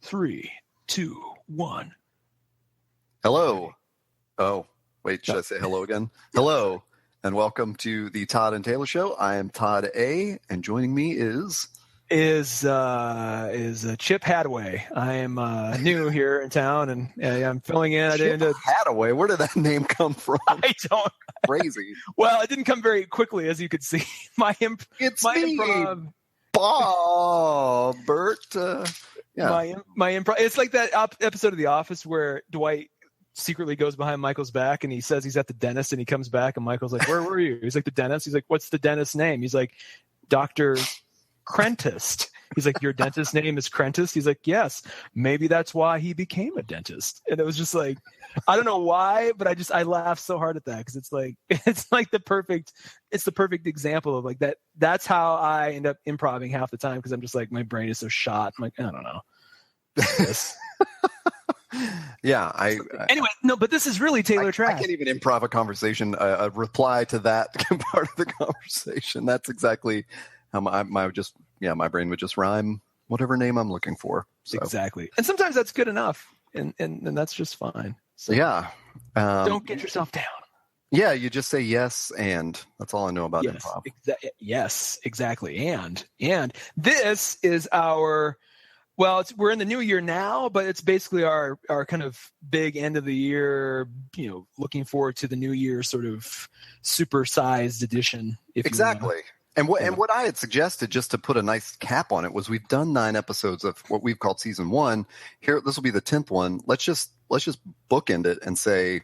3, 2, 1. Hello. Oh, wait, should I say hello again? Hello, and welcome to the Todd and Taylor Show. I am Todd A., and joining me is Chip Hadaway. I am new here in town, and I'm filling in. Chip Hadaway. Where did that name come from? I don't. Crazy. Well, it didn't come very quickly, as you could see. Improv. Bert. My improv. It's like that episode of The Office where Dwight secretly goes behind Michael's back and he says he's at the dentist, and he comes back and Michael's like, "Where were you?" He's like, "The dentist." He's like, "What's the dentist's name?" He's like, "Dr. Crentist." He's like, "Your dentist's name is Crentist?" He's like, "Yes." Maybe that's why he became a dentist. And it was just like, I don't know why, but I laughed so hard at that because it's the perfect example of like that. That's how I end up improvising half the time, because I'm just like, my brain is so shot. I'm like, I don't know. Yeah. Anyway, no, but this is really Taylor Trash. I can't even improv a conversation, a reply to that part of the conversation. That's exactly how my brain would just rhyme whatever name I'm looking for. So. Exactly. And sometimes that's good enough. And that's just fine. So yeah. Don't get yourself down. Yeah. You just say yes. And that's all I know about improv. Yes, exactly. And this is we're in the new year now, but it's basically our kind of big end of the year, looking forward to the new year sort of supersized edition. Exactly. And what I had suggested, just to put a nice cap on it, was we've done 9 episodes of what we've called season 1. Here, this will be the 10th one. Let's just bookend it and say,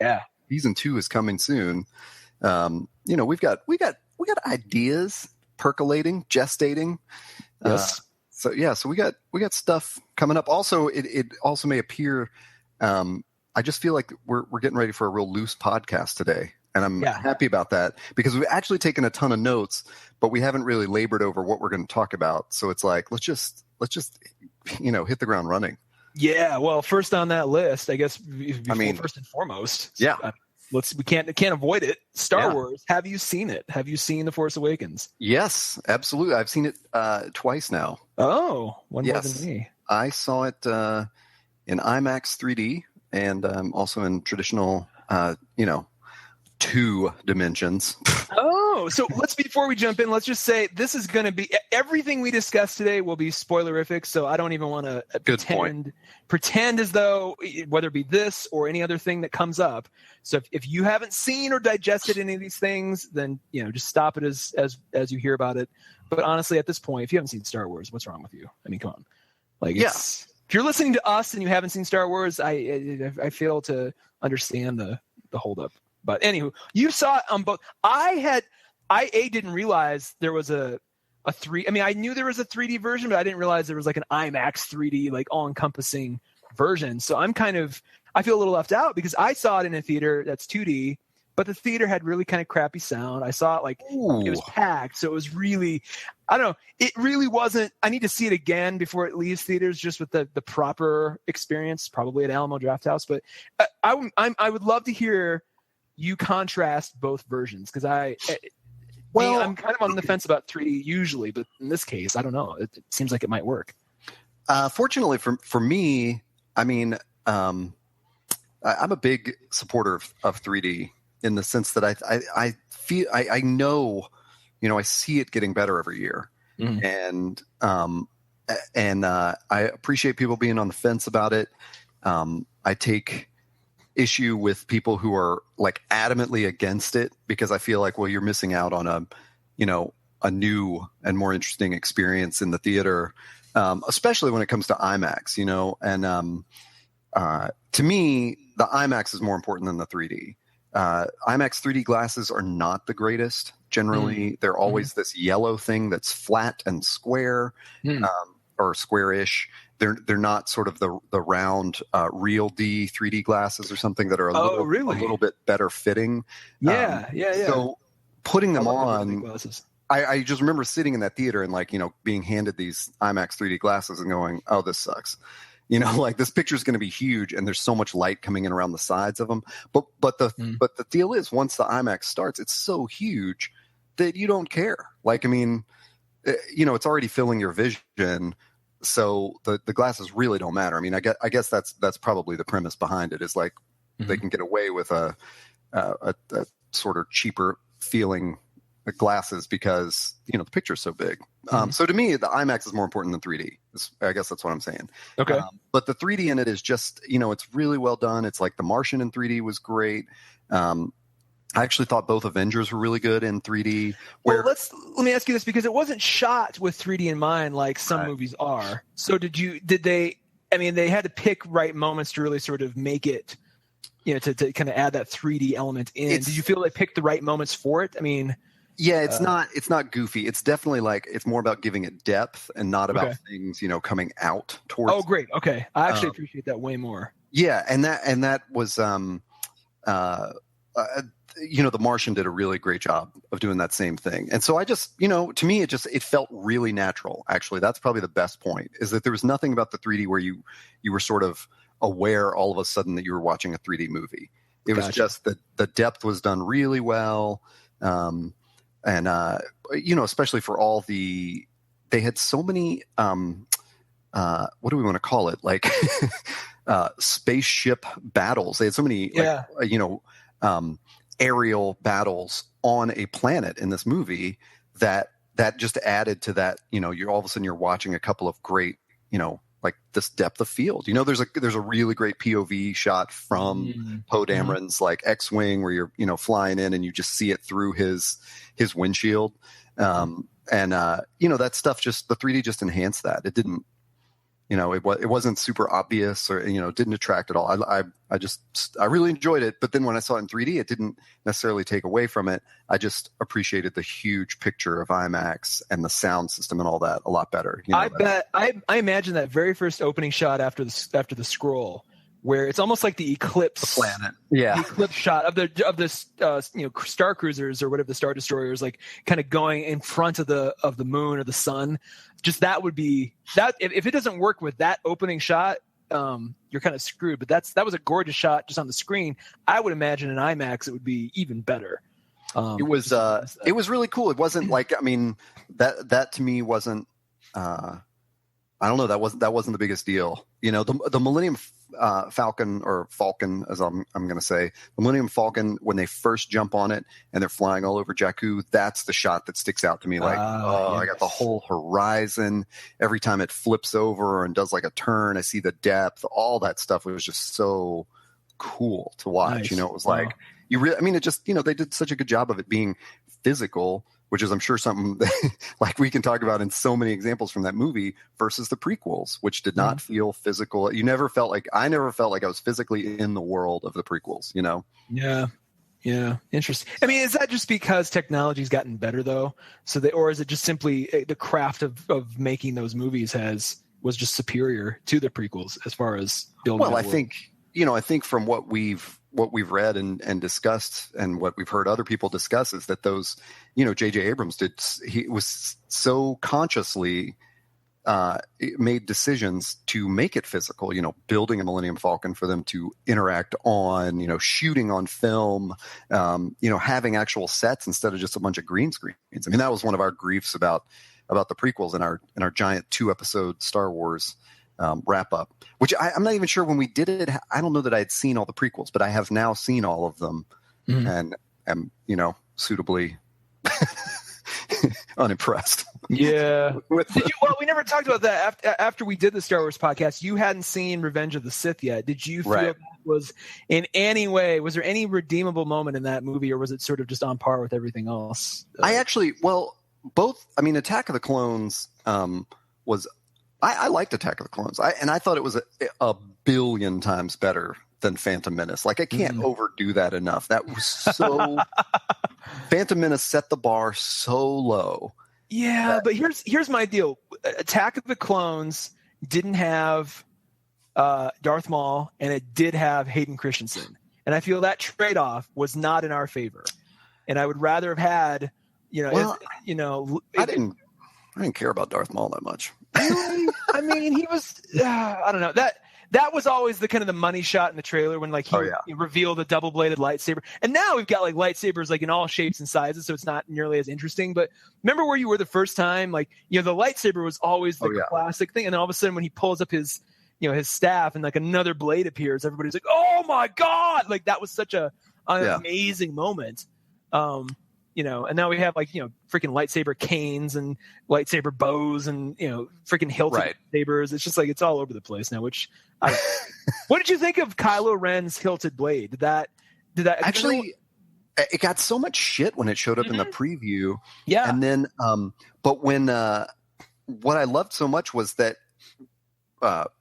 season 2 is coming soon. We've got ideas percolating, gestating. Yes. So we got stuff coming up. Also, it also may appear. I just feel like we're getting ready for a real loose podcast today. And I'm happy about that, because we've actually taken a ton of notes, but we haven't really labored over what we're going to talk about. So it's like, let's just hit the ground running. Yeah. Well, first on that list, I guess, first and foremost. Yeah. We can't avoid it. Star Wars. Have you seen it? Have you seen The Force Awakens? Yes, absolutely. I've seen it twice now. Oh, one more than me. I saw it in IMAX 3D and also in traditional, 2 dimensions. Oh, so before we jump in, let's just say this is going to be everything we discuss today will be spoilerific. So I don't even want to pretend as though whether it be this or any other thing that comes up. So if you haven't seen or digested any of these things, then just stop it as you hear about it. But honestly, at this point, if you haven't seen Star Wars, what's wrong with you? I mean, come on. If you're listening to us and you haven't seen Star Wars, I fail to understand the holdup. But anywho, you saw it on both. I didn't realize there was a 3. I mean, I knew there was a 3D version, but I didn't realize there was like an IMAX 3D, like all-encompassing version. So I feel a little left out, because I saw it in a theater that's 2D, but the theater had really kind of crappy sound. I saw it it was packed. So it was really, I don't know. It really wasn't. I need to see it again before it leaves theaters, just with the proper experience, probably at Alamo Drafthouse. But I would love to hear you contrast both versions, because I'm kind of on the fence about 3D usually, but in this case, I don't know. It seems like it might work. Fortunately for me, I mean, I'm a big supporter of 3D in the sense that I feel I know, I see it getting better every year, and I appreciate people being on the fence about it. I take issue with people who are like adamantly against it, because I feel like, well, you're missing out on a new and more interesting experience in the theater, especially when it comes to IMAX, and to me, the IMAX is more important than the 3D. IMAX 3D glasses are not the greatest. Generally, they're always this yellow thing that's flat and square, or square-ish. They're not sort of the round Real D 3D glasses or something that are a little bit better fitting. Yeah. So putting them on, I just remember sitting in that theater and being handed these IMAX 3D glasses and going, "Oh, this sucks." This picture is going to be huge, and there's so much light coming in around the sides of them. But the deal is, once the IMAX starts, it's so huge that you don't care. It's already filling your vision. so the glasses really don't matter. I mean, I guess that's probably the premise behind it, is like they can get away with a sort of cheaper feeling glasses because the picture's so big. So to me, the IMAX is more important than 3D. I guess that's what I'm saying. Okay. But the 3D in it is just, it's really well done. It's like The Martian in 3D was great. I actually thought both Avengers were really good in 3D. Well, let me ask you this, because it wasn't shot with 3D in mind like some movies are. So they had to pick right moments to really sort of make it, to kind of add that 3D element in. Did you feel they picked the right moments for it? I mean, yeah, it's not goofy. It's definitely like, it's more about giving it depth and not about things, coming out towards. Oh, great. Okay. I actually appreciate that way more. Yeah. And that was, The Martian did a really great job of doing that same thing. And so I just, to me, it felt really natural. Actually, that's probably the best point, is that there was nothing about the 3D where you were sort of aware all of a sudden that you were watching a 3D movie. It was just that the depth was done really well. And especially for all they had so many, what do we want to call it? Like, spaceship battles. They had so many, aerial battles on a planet in this movie that just added to that. You're all of a sudden you're watching a couple of great, like this depth of field. There's a really great POV shot from Poe Dameron's like X-wing where you're flying in and you just see it through his windshield. That stuff, just the 3D just enhanced that. It didn't, it wasn't super obvious or, didn't attract at all. I really enjoyed it. But then when I saw it in 3D, it didn't necessarily take away from it. I just appreciated the huge picture of IMAX and the sound system and all that a lot better. I imagine that very first opening shot after the scroll, where it's almost like the eclipse, the planet, the eclipse shot of the star cruisers or whatever, the star destroyers, like kind of going in front of the moon or the sun. Just that would be that. If it doesn't work with that opening shot, you're kind of screwed. But that was a gorgeous shot just on the screen. I would imagine in IMAX it would be even better. It was really cool. It wasn't like, I mean, that to me wasn't. I don't know. That wasn't the biggest deal. The Millennium Falcon, or Falcon, as I'm going to say, the Millennium Falcon, when they first jump on it and they're flying all over Jakku, that's the shot that sticks out to me. Like, I got the whole horizon. Every time it flips over and does like a turn, I see the depth. All that stuff was just so cool to watch. Nice. It was like you really. I mean, it just they did such a good job of it being physical, which is, I'm sure, something like we can talk about in so many examples from that movie, versus the prequels, which did not feel physical. I never felt like I was physically in the world of the prequels, Yeah. Interesting. I mean, is that just because technology's gotten better though? Or is it just simply the craft of making those movies was just superior to the prequels as far as building? Well, I think from what we've read and discussed, and what we've heard other people discuss, is that those, J.J. Abrams he was so consciously made decisions to make it physical, building a Millennium Falcon for them to interact on, shooting on film, having actual sets instead of just a bunch of green screens. I mean, that was one of our griefs about the prequels in our giant 2-episode Star Wars wrap up, which I'm not even sure when we did it. I don't know that I had seen all the prequels, but I have now seen all of them and am, suitably unimpressed. Yeah. Well, we never talked about that after we did the Star Wars podcast. You hadn't seen Revenge of the Sith yet. Did you feel that was in any way, was there any redeemable moment in that movie, or was it sort of just on par with everything else? Both. I mean, Attack of the Clones was. I liked Attack of the Clones. I thought it was a billion times better than Phantom Menace. Like, I can't overdo that enough. That was so. Phantom Menace set the bar so low. Yeah, but here's my deal. Attack of the Clones didn't have Darth Maul, and it did have Hayden Christensen, and I feel that trade-off was not in our favor. And I would rather have had, I didn't care about Darth Maul that much. I mean, he was. I don't know that was always the kind of the money shot in the trailer when like he revealed the double bladed lightsaber. And now we've got like lightsabers like in all shapes and sizes, so it's not nearly as interesting. But remember where you were the first time? Like, you know, the lightsaber was always the classic thing, and then all of a sudden when he pulls up his, you know, his staff and like another blade appears, everybody's like, "Oh my god!" Like that was such an amazing moment. You know, and now we have like, you know, freaking lightsaber canes and lightsaber bows and, you know, freaking hilted sabers. It's just like, it's all over the place now, which what did you think of Kylo Ren's hilted blade? Did that actually, it got so much shit when it showed up in the preview. Yeah. And then, but when, what I loved so much was that,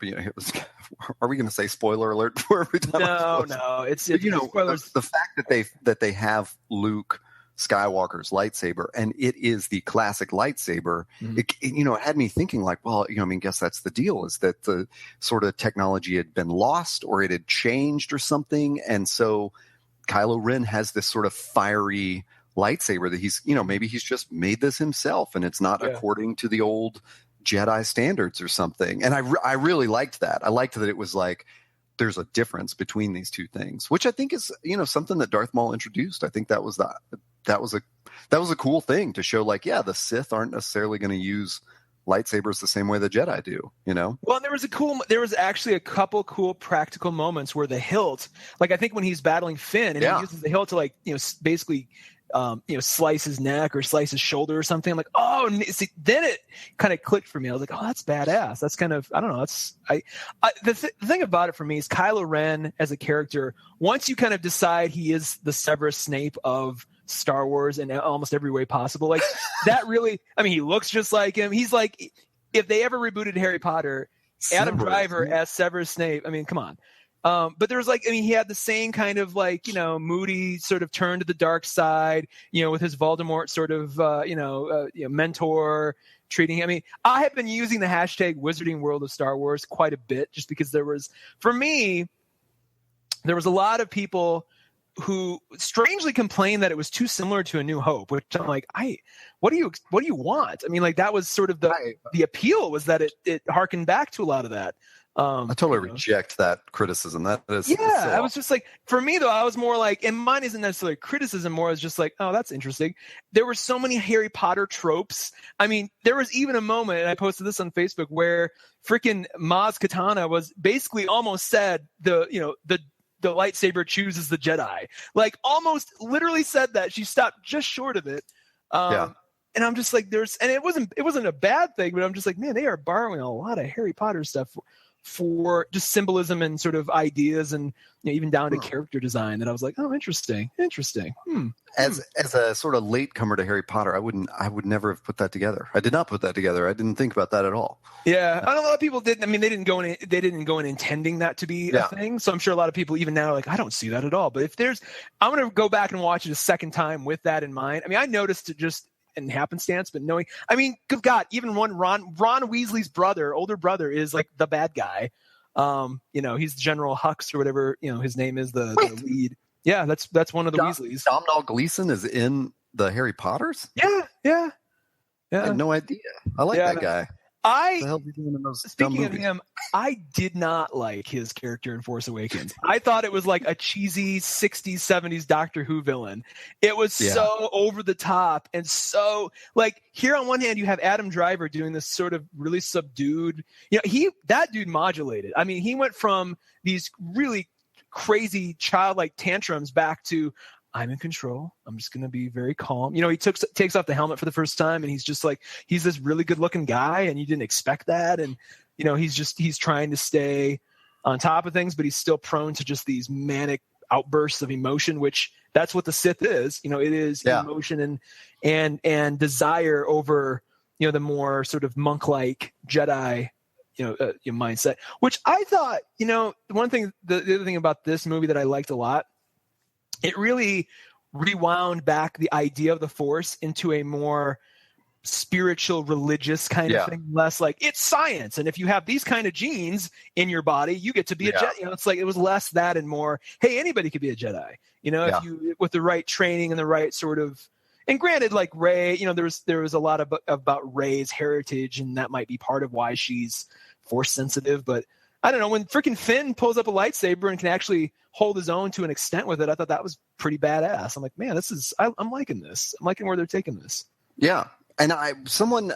you know, it was, are we going to say spoiler alert before we talk? No, it's you know, spoilers. The fact that they have Luke Skywalker's lightsaber and it is the classic lightsaber, it, you know, it had me thinking like, well, you know, I mean, guess that's the deal, is that the sort of technology had been lost or it had changed or something. And so Kylo Ren has this sort of fiery lightsaber that he's, you know, maybe he's just made this himself and it's not according to the old Jedi standards or something. And I really liked that. I liked that it was like, there's a difference between these two things, which I think is, you know, something that Darth Maul introduced. I think that was a cool thing to show, like, yeah, the Sith aren't necessarily going to use lightsabers the same way the Jedi do, you know? Well, there was actually a couple cool practical moments where the hilt, like I think when he's battling Finn and he uses the hilt to, like, you know, basically, you know, slice his neck or slice his shoulder or something. I'm like, oh, see, then it kind of clicked for me. I was like, oh, that's badass. That's kind of, I don't know. That's the thing about it for me is Kylo Ren as a character. Once you kind of decide he is the Severus Snape of Star Wars in almost every way possible, like that really, I mean, he looks just like him. He's like, if they ever rebooted Harry Potter, Adam Driver as Severus Snape, I mean, come on. But there was like, I mean, he had the same kind of like, you know, moody sort of turn to the dark side, you know, with his Voldemort sort of, mentor treating him. I mean, I have been using the hashtag Wizarding World of Star Wars quite a bit just because for me, there was a lot of people who strangely complained that it was too similar to A New Hope, which I'm like, what do you want? I mean, like that was sort of the appeal, was that it harkened back to a lot of that. I totally reject that criticism. That is, I was just like, for me though, I was more like, and mine isn't necessarily criticism, more as just like, oh, that's interesting. There were so many Harry Potter tropes. I mean, there was even a moment, and I posted this on Facebook, where freaking Maz Kanata was basically almost said the lightsaber chooses the Jedi, like almost literally said that. She stopped just short of it. And I'm just like, it wasn't a bad thing, but I'm just like, man, they are borrowing a lot of Harry Potter stuff for just symbolism and sort of ideas, and, you know, even down to character design, that I was like, oh, interesting. As a sort of latecomer to Harry Potter, I would never have put that together. I did not put that together. I didn't think about that at all. Yeah, I know a lot of people didn't. I mean, they didn't go in intending that to be a thing. So I'm sure a lot of people even now are like, I don't see that at all. But I'm going to go back and watch it a second time with that in mind. I mean, I noticed it just in happenstance, but knowing, I mean, good God, even Ron Weasley's older brother is like the bad guy. You know, he's General Hux or whatever, you know, his name is the lead. Yeah, that's one of the Weasleys. Domhnall Gleeson is in the Harry Potters? Yeah. I had no idea. I like that guy. What the hell is he doing in those dumb Speaking of movies? him, I did not like his character in Force Awakens. I thought it was like a cheesy 60s, 70s Doctor Who villain. It was so over the top, and so, like, here on one hand you have Adam Driver doing this sort of really subdued, you know, that dude modulated. I mean, he went from these really crazy childlike tantrums back to, I'm in control. I'm just going to be very calm. You know, he takes off the helmet for the first time, and he's just like, he's this really good looking guy, and you didn't expect that. And, you know, he's trying to stay on top of things, but he's still prone to just these manic outbursts of emotion, which that's what the Sith is. You know, it is emotion and desire over, you know, the more sort of monk-like Jedi, your mindset, which I thought, you know, the other thing about this movie that I liked a lot, it really rewound back the idea of the Force into a more spiritual, religious kind of thing, less like it's science, and if you have these kind of genes in your body, you get to be a Jedi. You know, it's like it was less that and more, hey, anybody could be a Jedi. You know, if you, with the right training and the right sort of, and granted, like Rey, you know, there was a lot about Rey's heritage, and that might be part of why she's Force sensitive, but I don't know, when freaking Finn pulls up a lightsaber and can actually hold his own to an extent with it, I thought that was pretty badass. I'm like, man, I'm liking this. I'm liking where they're taking this. Yeah. And someone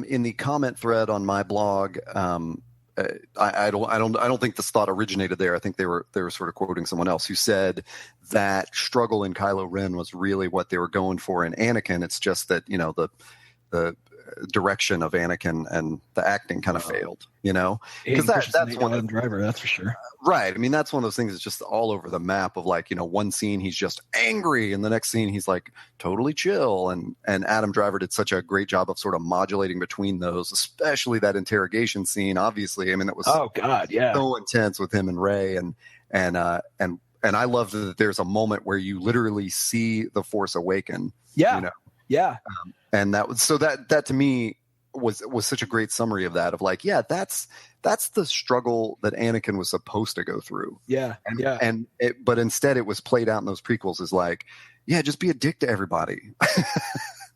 in the comment thread on my blog, I don't think this thought originated there. I think they were sort of quoting someone else who said that struggle in Kylo Ren was really what they were going for in Anakin. It's just that, the direction of Anakin and the acting kind of failed, because that's one of the driver, that's for sure. Right. I mean, that's one of those things that's just all over the map of like, one scene he's just angry and the next scene he's like totally chill. And Adam Driver did such a great job of sort of modulating between those, especially that interrogation scene. Obviously, I mean, it was so intense with him and Rey and I love that there's a moment where you literally see the Force awaken. Yeah. Yeah. And that was, so that to me was such a great summary of that, of like, yeah, that's the struggle that Anakin was supposed to go through. Yeah. But instead it was played out in those prequels as like, yeah, just be a dick to everybody.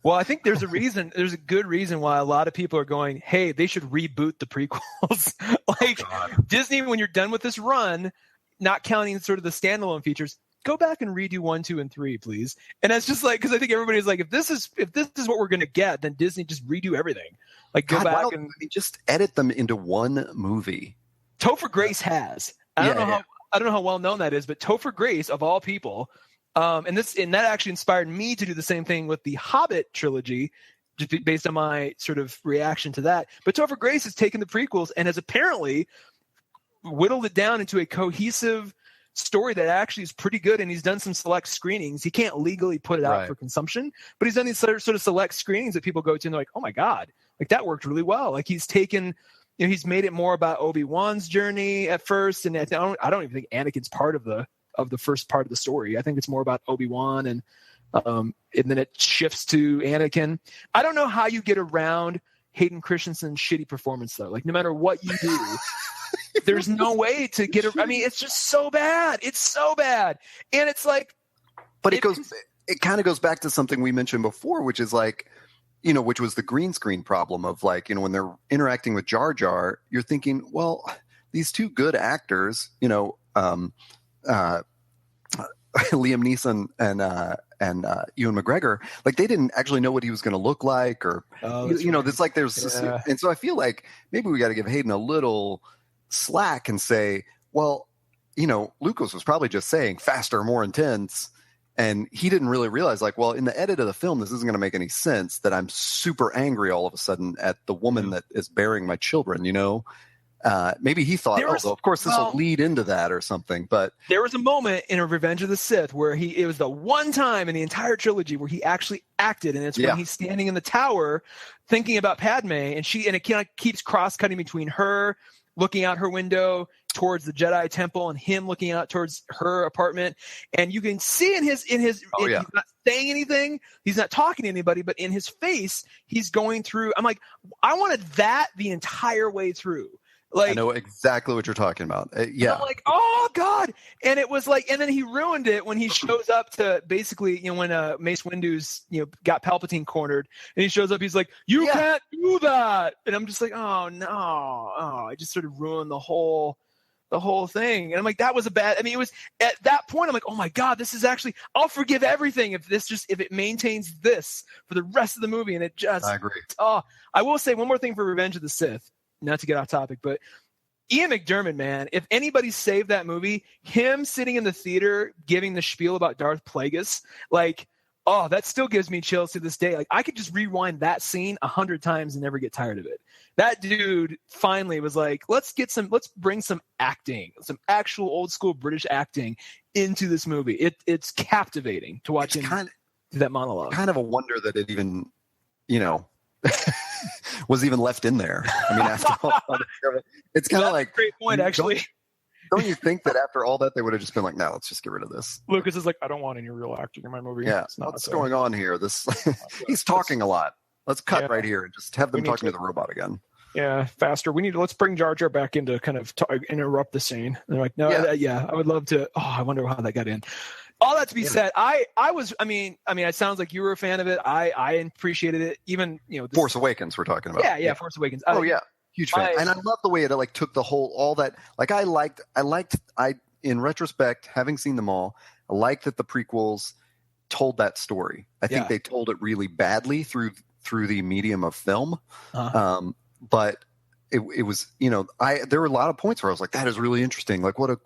Well, I think there's a good reason why a lot of people are going, hey, they should reboot the prequels. Like Disney, when you're done with this run, not counting sort of the standalone features, go back and redo 1, 2, and 3, please. And that's just like, because I think everybody's like, if this is what we're going to get, then Disney just redo everything. Like go back and just edit them into one movie. Topher Grace has. I don't know how well known that is, but Topher Grace of all people, and that actually inspired me to do the same thing with the Hobbit trilogy, just based on my sort of reaction to that. But Topher Grace has taken the prequels and has apparently whittled it down into a cohesive story that actually is pretty good, and he's done some select screenings. He can't legally put it out for consumption, but he's done these sort of select screenings that people go to and they're like, oh my god, like that worked really well. Like he's taken, he's made it more about Obi-Wan's journey at first, and I don't even think Anakin's part of the first part of the story. I think it's more about Obi-Wan, and then it shifts to Anakin. I don't know how you get around Hayden Christensen's shitty performance though. Like no matter what you do, there's no way to get it. I mean, it's just so bad. It's so bad. And it's like, but it kind of goes back to something we mentioned before, which is like, which was the green screen problem of like, when they're interacting with Jar Jar, you're thinking, well, these two good actors, Liam Neeson and Ewan McGregor, like they didn't actually know what he was going to look like, or it's like and so I feel like maybe we got to give Hayden a little slack and say, well, Lucas was probably just saying faster, more intense, and he didn't really realize like, well, in the edit of the film, this isn't going to make any sense that I'm super angry all of a sudden at the woman that is bearing my children. Maybe he thought, of course, this will lead into that or something. But there was a moment in Revenge of the Sith where it was the one time in the entire trilogy where he actually acted, and it's when he's standing in the tower thinking about Padme, and it kind of keeps cross-cutting between her looking out her window towards the Jedi Temple and him looking out towards her apartment, and you can see he's not saying anything, he's not talking to anybody, but in his face, he's going through. I'm like, I wanted that the entire way through. Like, I know exactly what you're talking about. Yeah. I'm like, oh God. And it was like, and then he ruined it when he shows up to basically, when Mace Windu's, got Palpatine cornered, and he shows up, he's like, you can't do that. And I'm just like, oh no. Oh, I just sort of ruined the whole thing. And I'm like, that was it was at that point, I'm like, oh my God, this is actually, I'll forgive everything if it maintains this for the rest of the movie. And it just, I agree. Oh, I will say one more thing for Revenge of the Sith. Not to get off topic, but Ian McDiarmid, man, if anybody saved that movie, him sitting in the theater giving the spiel about Darth Plagueis, like, oh, that still gives me chills to this day. Like, I could just rewind that scene 100 times and never get tired of it. That dude finally was like, let's bring some acting, some actual old school British acting into this movie. It's captivating to watch him do that monologue. Kind of a wonder that it even, was even left in there. I mean, after all, it's kind of like a great point, actually. Don't you think that after all that, they would have just been like, no, let's just get rid of this? Lucas is like, I don't want any real acting in my movie. Yeah, what's going on here? He's talking a lot. Let's cut right here and just have them talking to the robot again. Yeah, faster. Let's bring Jar Jar back in to kind of interrupt the scene. And they're like, no, I would love to. Oh, I wonder how that got in. All that to be said, I mean, it sounds like you were a fan of it. I appreciated it. Even, Force Awakens we're talking about. Yeah, Force Awakens. Oh, yeah. huge fan. And I love the way it like took all that. Like I in retrospect, having seen them all, I like that the prequels told that story. I think they told it really badly through the medium of film. But it was, there were a lot of points where I was like, that is really interesting. Like what a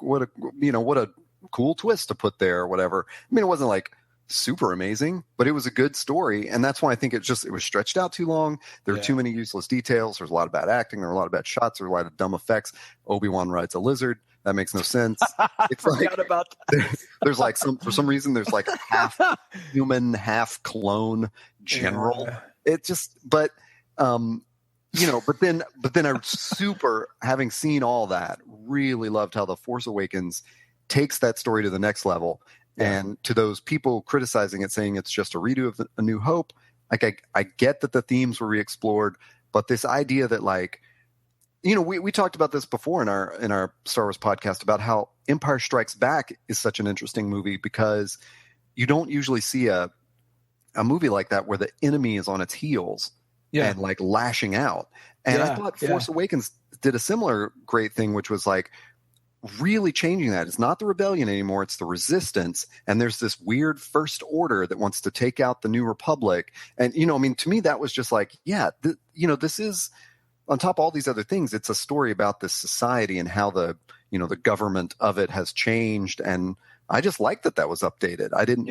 cool twist to put there or whatever. I mean, it wasn't like super amazing, but it was a good story. And that's why I think it was stretched out too long. There were too many useless details. There's a lot of bad acting. There were a lot of bad shots. There were a lot of dumb effects. Obi-Wan rides a lizard. That makes no sense. It's forgot about that. There's like for some reason, there's like half human, half clone general. Yeah. It just, but then I having seen all that, really loved how The Force Awakens takes that story to the next level. And to those people criticizing it, saying it's just a redo of A New Hope, like I get that the themes were re-explored, but this idea that like, we talked about this before in our Star Wars podcast about how Empire Strikes Back is such an interesting movie because you don't usually see a movie like that where the enemy is on its heels and like lashing out. And I thought Force Awakens did a similar great thing, which was like really changing that. It's not the rebellion anymore, it's the resistance. And there's this weird first order that wants to take out the New Republic. And, to me, that was just like, this is, on top of all these other things, it's a story about this society and how the government of it has changed. And I just like that was updated. I didn't,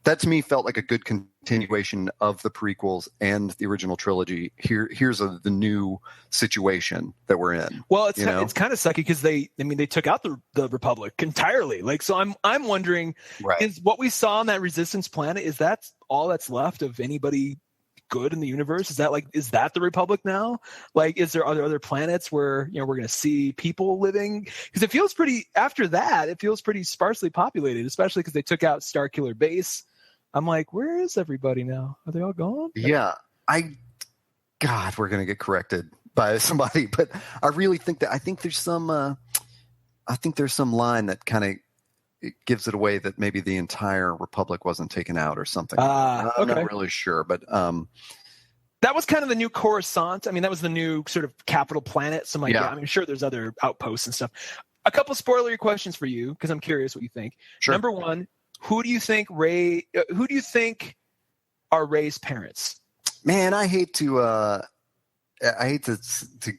that to me felt like a good continuation of the prequels and the original trilogy. Here's the new situation that we're in. Well, it's kind of sucky because they took out the Republic entirely. Like, so I'm wondering, is what we saw on that Resistance planet, is that all that's left of anybody good in the universe? Is that the Republic now? Like, is there other planets where we're going to see people living? Because it feels pretty sparsely populated, especially because they took out Starkiller Base. I'm like, where is everybody now? Are they all gone? Yeah, God, we're going to get corrected by somebody, but I really think that there's some line that kind of gives it away that maybe the entire Republic wasn't taken out or something. I'm not really sure, but that was kind of the new Coruscant. I mean, that was the new sort of capital planet. So I'm sure there's other outposts and stuff. A couple spoilery questions for you because I'm curious what you think. Sure. Number one, who do you think are Rey's parents? Man, I hate to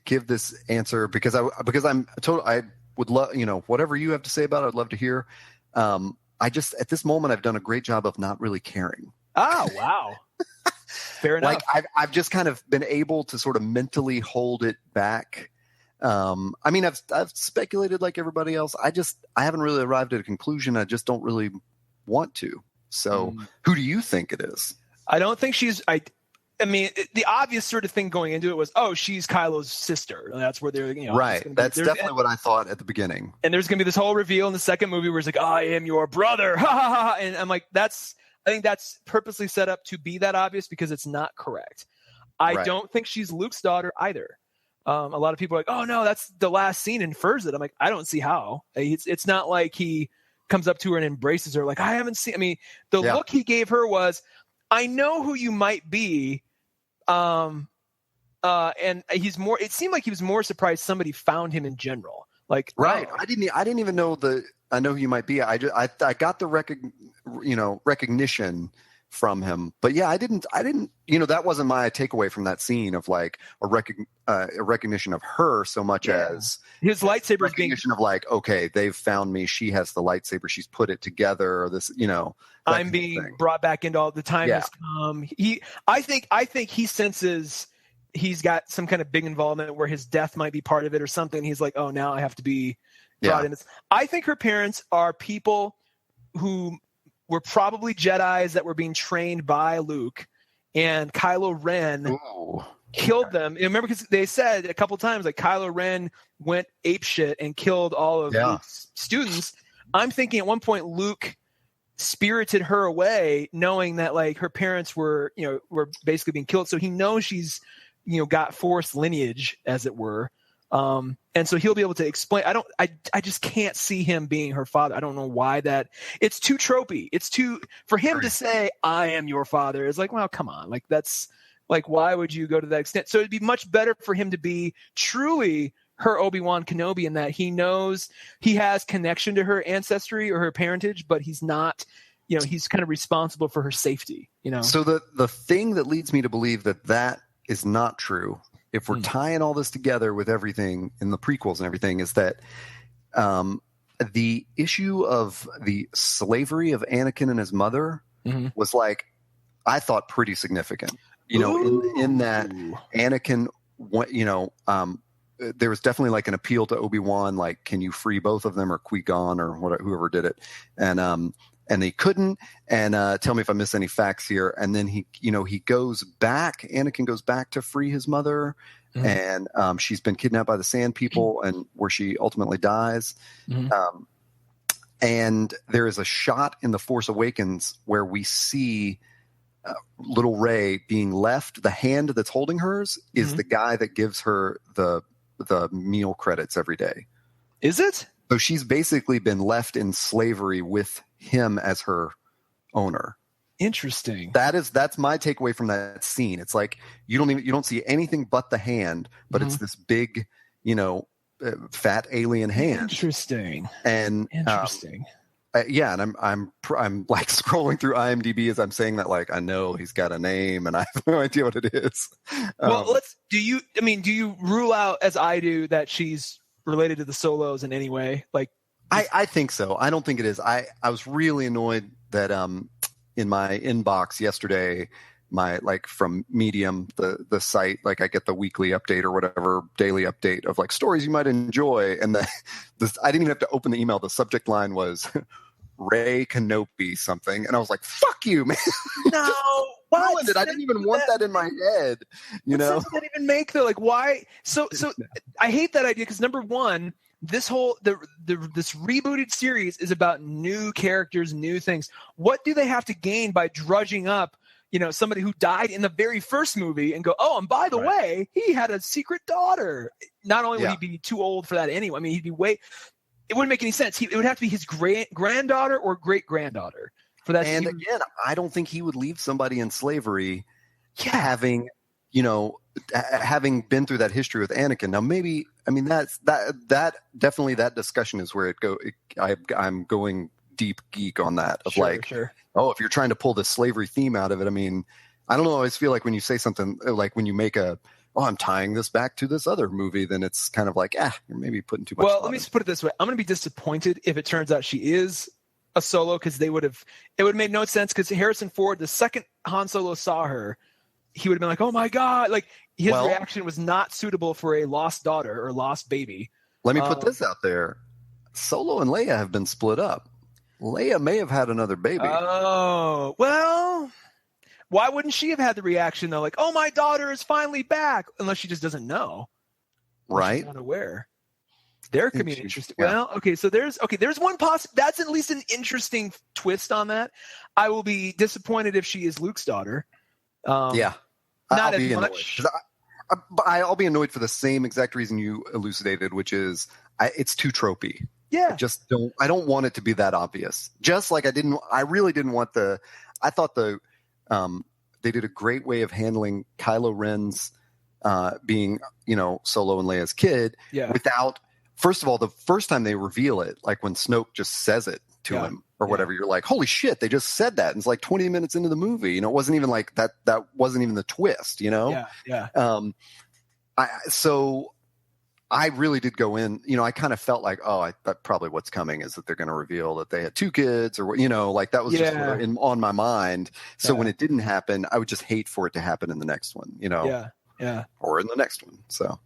give this answer because I would love, whatever you have to say about it, I'd love to hear. I just, at this moment, I've done a great job of not really caring. Oh, wow. Fair enough. Like I've just kind of been able to sort of mentally hold it back. I mean, I've speculated like everybody else. I haven't really arrived at a conclusion. I just don't really want to. So who do you think it is? I don't think she's, I mean, the obvious sort of thing going into it was, she's Kylo's sister. That's where they're, right. That's definitely what I thought at the beginning. And there's going to be this whole reveal in the second movie where it's like, I am your brother. Ha ha ha. And I'm like, I think that's purposely set up to be that obvious because it's not correct. I don't think she's Luke's daughter either. A lot of people are like, oh no, that's the last scene infers it. I'm like, I don't see how. It's not like he comes up to her and embraces her. Like, I haven't seen, I mean, the look he gave her was, I know who you might be. And it seemed like he was more surprised somebody found him in general. Like, right. I didn't even know I know who you might be. I got the recognition from him, but I didn't, that wasn't my takeaway from that scene of like a recognition of her so much as his lightsaber recognition of like, okay, they've found me. She has the lightsaber. She's put it together or this, I'm being brought back into all the time has come. I think he senses he's got some kind of big involvement where his death might be part of it or something. He's like, oh, now I have to be brought in. I think her parents are people who were probably Jedis that were being trained by Luke, and Kylo Ren killed them. And remember, because they said a couple times, like, Kylo Ren went apeshit and killed all of Luke's students. I'm thinking at one point Luke spirited her away, knowing that like her parents were basically being killed. So he knows she's, got Force lineage, as it were. And so he'll be able to explain. I just can't see him being her father. I don't know why it's too tropey. It's too, for him to say, I am your father is like, well, come on. Like Like, why would you go to that extent? So it'd be much better for him to be truly her Obi-Wan Kenobi in that he knows he has connection to her ancestry or her parentage, but he's not, he's kind of responsible for her safety, So the thing that leads me to believe that is not true, if we're tying all this together with everything in the prequels and everything, is that the issue of the slavery of Anakin and his mother was like, I thought, pretty significant. In that Anakin, there was definitely like an appeal to Obi-Wan, like, can you free both of them, or Qui-Gon, or whoever did it, and they couldn't. And tell me if I miss any facts here. And then he goes back. Anakin goes back to free his mother, and she's been kidnapped by the Sand People, and where she ultimately dies. And there is a shot in The Force Awakens where we see little Rey being left. The hand that's holding hers is the guy that gives her the meal credits every day. Is it? So she's basically been left in slavery with him as her owner. Interesting. That's my takeaway from that scene. It's like you don't see anything but the hand, but it's this big, fat alien hand. Interesting. And interesting. And I'm like scrolling through IMDb as I'm saying that, like, I know he's got a name and I have no idea what it is. Well, do you rule out, as I do, that she's related to the Solos in any way? Like, I think so. I don't think it is. I was really annoyed that in my inbox yesterday, from Medium, the site, like I get the weekly update or whatever, daily update of like stories you might enjoy, and I didn't even have to open the email. The subject line was Rey Kenobi something, and I was like, "Fuck you, man!" No, I didn't even want that in my head. What sense does that even make, though? Like, why? So I hate that idea because, number one, this whole this rebooted series is about new characters, new things. What do they have to gain by drudging up, somebody who died in the very first movie and go, oh, and by the way, he had a secret daughter? Not only would he be too old for that anyway, I mean, it wouldn't make any sense. It would have to be his granddaughter or great granddaughter for that. And again, I don't think he would leave somebody in slavery, having been through that history with Anakin. Now, maybe, I mean, that definitely, that discussion is where I'm going deep geek on that of oh, if you're trying to pull the slavery theme out of it, I mean, I don't know. I always feel like when you say something like when you make I'm tying this back to this other movie, then it's kind of like, you're maybe putting too much. Well, let me just put it this way. I'm going to be disappointed if it turns out she is a Solo, because it would have made no sense, because Harrison Ford, the second Han Solo saw her, he would have been like, oh my God. Like, his reaction was not suitable for a lost daughter or lost baby. Let me put this out there. Solo and Leia have been split up. Leia may have had another baby. Oh, well, why wouldn't she have had the reaction, though? Like, oh, my daughter is finally back. Unless she just doesn't know. Right. She's not aware. There could be an interesting. Yeah. Well, okay, so there's one that's at least an interesting twist on that. I will be disappointed if she is Luke's daughter. Not as much. I'll be annoyed for the same exact reason you elucidated, which is it's too tropey. Yeah. I don't want it to be that obvious. Just like I really didn't want I thought they did a great way of handling Kylo Ren's being, Solo and Leia's kid without, first of all, the first time they reveal it, like when Snoke just says it to him or whatever, you're like, holy shit, they just said that. And it's like 20 minutes into the movie, it wasn't even like that wasn't even the twist, Yeah. So I really did go in, I kind of felt like, that probably what's coming is that they're going to reveal that they had two kids, or, like that was just on my mind. So when it didn't happen, I would just hate for it to happen in the next one, Yeah. Or in the next one. So,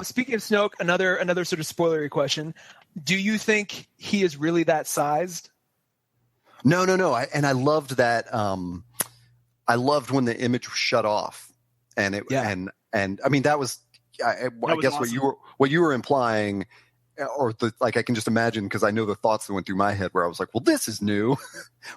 Speaking of Snoke, another sort of spoilery question. Do you think he is really that sized? No. I loved that. I loved when the image was shut off, and and I mean, that was, I guess awesome. what you were implying, or I can just imagine, because I know the thoughts that went through my head, where I was like, well, this is new.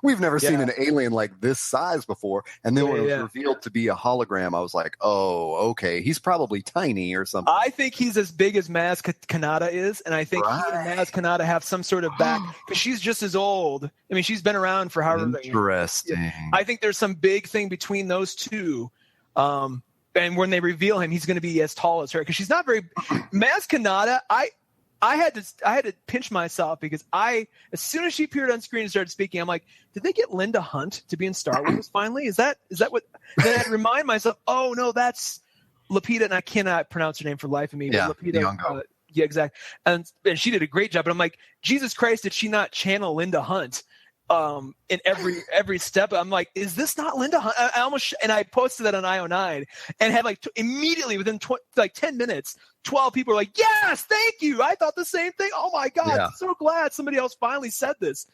We've never seen an alien like this size before. And then when it was revealed to be a hologram, I was like, oh, okay, he's probably tiny or something. I think he's as big as Maz Kanata is, and I think he and Maz Kanata have some sort of back, because she's just as old. I mean, she's been around for however long. Interesting. I think there's some big thing between those two. And when they reveal him, he's going to be as tall as her because she's not very. Maz Kanata, I had to pinch myself because as soon as she appeared on screen and started speaking, I'm like, did they get Linda Hunt to be in Star Wars finally? Is that what? Then I had to remind myself, oh no, that's Lupita, and I cannot pronounce her name for the life of me. Yeah, Lupita, yeah, exactly. And she did a great job. But I'm like, Jesus Christ, did she not channel Linda Hunt? In every step, I'm like, is this not Linda Hunt? I almost and I posted that on IO9 and had like immediately within 10 minutes, 12 people were like, yes, thank you. I thought the same thing. Oh my God, I'm so glad somebody else finally said this.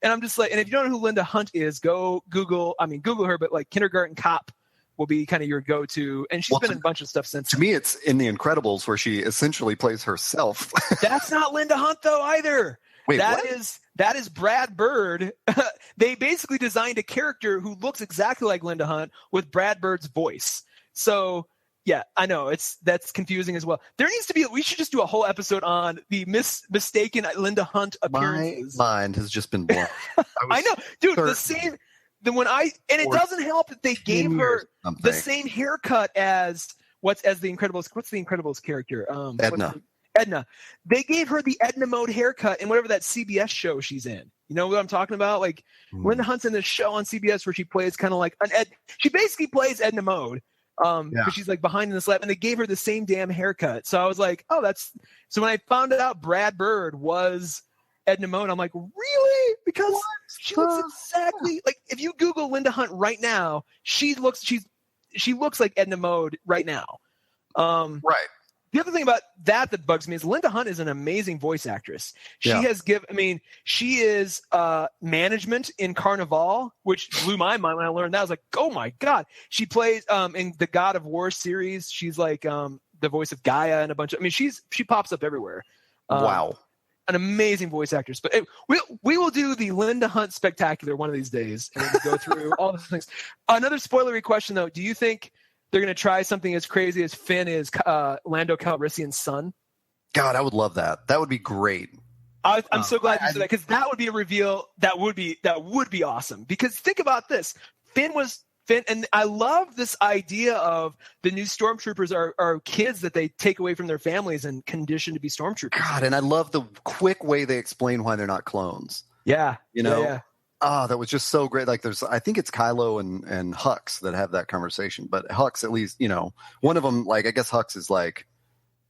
And I'm just like, and if you don't know who Linda Hunt is, go Google her, but like Kindergarten Cop will be kind of your go-to. And she's been in a bunch of stuff since. To me, it's in The Incredibles where she essentially plays herself. That's not Linda Hunt though either. Wait, that is Brad Bird. They basically designed a character who looks exactly like Linda Hunt with Brad Bird's voice. So yeah, I know that's confusing as well. There needs to be. We should just do a whole episode on the mistaken Linda Hunt appearances. My mind has just been blown. I know, dude. The same. It doesn't help that they gave her the same haircut as the Incredibles. What's the Incredibles character? Edna. They gave her the Edna Mode haircut in whatever that CBS show she's in. You know what I'm talking about? Like Linda Hunt's in this show on CBS where she plays kind of like she basically plays Edna Mode. Because she's like behind in the slab, and they gave her the same damn haircut. So I was like, oh, so when I found out Brad Bird was Edna Mode, I'm like, really? Because she looks exactly like if you Google Linda Hunt right now, she looks like Edna Mode right now. Right. The other thing about that bugs me is Linda Hunt is an amazing voice actress. She is management in Carnival, which blew my mind when I learned that. I was like, oh my God. She plays in the God of War series. She's like the voice of Gaia and a bunch of, she pops up everywhere. Wow. An amazing voice actress. But we will do the Linda Hunt Spectacular one of these days and we'll go through all those things. Another spoilery question though, do you think they're going to try something as crazy as Finn is Lando Calrissian's son? God, I would love that. That would be great. I'm so glad you said that because that would be a reveal that would be awesome. Because think about this: Finn, and I love this idea of the new stormtroopers are kids that they take away from their families and condition to be stormtroopers. God, and I love the quick way they explain why they're not clones. Yeah, you know. Yeah. Oh, that was just so great. Like I think it's Kylo and Hux that have that conversation, but Hux, at least, one of them, like, I guess Hux is like,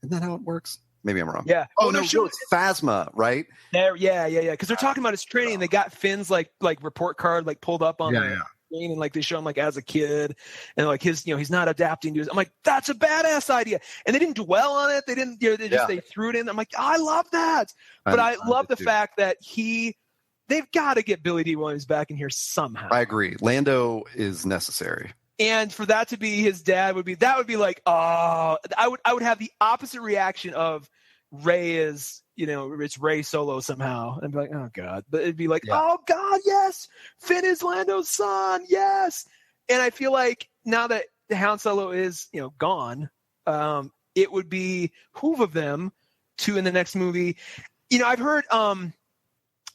isn't that how it works? Maybe I'm wrong. Yeah. Oh, no, it's Phasma, right? There. Yeah. Because they're talking about his training and they got Finn's like report card, like pulled up on the screen and like they show him like as a kid and like his, he's not adapting to his, I'm like, that's a badass idea. And they didn't dwell on it. They didn't, they threw it in. I'm like, I love that. But I love the fact that they've got to get Billy D. Williams back in here somehow. I agree. Lando is necessary. And for that to be his dad would be like, oh, I would have the opposite reaction of Ray is, it's Ray Solo somehow. And I'd be like, oh God. But it'd be like, oh God, yes. Finn is Lando's son. Yes. And I feel like now that Han Solo is, gone, it would be behoove of them to in the next movie. I've heard,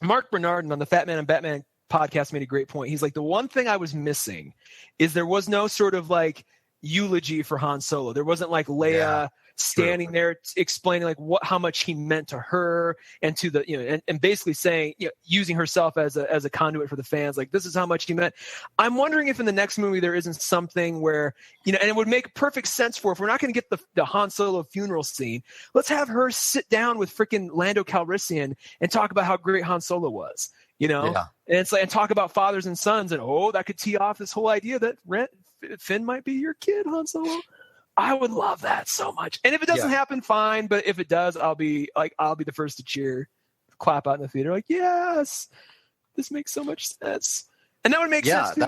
Mark Bernardin on the Fat Man and Batman podcast made a great point. He's like, the one thing I was missing is there was no sort of like eulogy for Han Solo. There wasn't like Leia standing there explaining like how much he meant to her and to the, and basically saying, using herself as a conduit for the fans. Like, this is how much he meant. I'm wondering if in the next movie there isn't something where, and it would make perfect sense if we're not going to get the Han Solo funeral scene, let's have her sit down with freaking Lando Calrissian and talk about how great Han Solo was, and it's like, and talk about fathers and sons and, that could tee off this whole idea that Finn might be your kid, Han Solo. I would love that so much. And if it doesn't happen, fine. But if it does, I'll be the first to cheer, clap out in the theater. Like, yes, this makes so much sense. And that would make sense.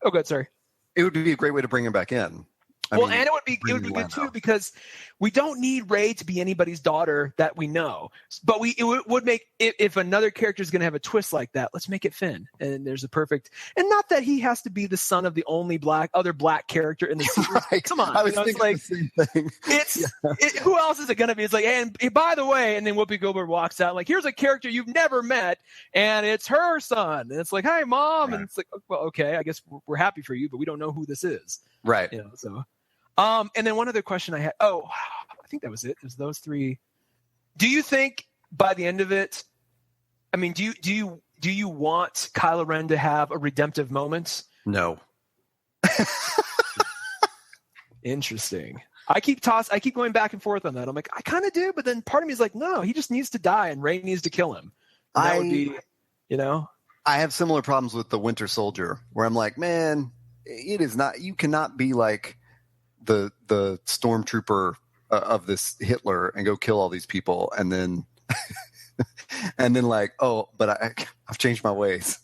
Oh, good. Sorry. It would be a great way to bring him back in. And it would be good too, because we don't need Rey to be anybody's daughter that we know. But it would make, if another character is going to have a twist like that, let's make it Finn. And there's a perfect, and not that he has to be the son of the only other black character in the series. Right. Come on, I was thinking the same thing. Who else is it going to be? It's like, and by the way, and then Whoopi Goldberg walks out like, here's a character you've never met, and it's her son. And it's like, hey, mom, and it's like, well, okay, I guess we're happy for you, but we don't know who this is. Right. So, and then one other question I had. Oh, I think that was it. It was those three. Do you think by the end of it, I mean, do you want Kylo Ren to have a redemptive moment? No. Interesting. I keep going back and forth on that. I'm like, I kind of do, but then part of me is like, no, he just needs to die, and Rey needs to kill him. And that would be, I have similar problems with the Winter Soldier, where I'm like, man, it is not. You cannot be like the stormtrooper of this Hitler and go kill all these people, and then like, oh, but I've changed my ways.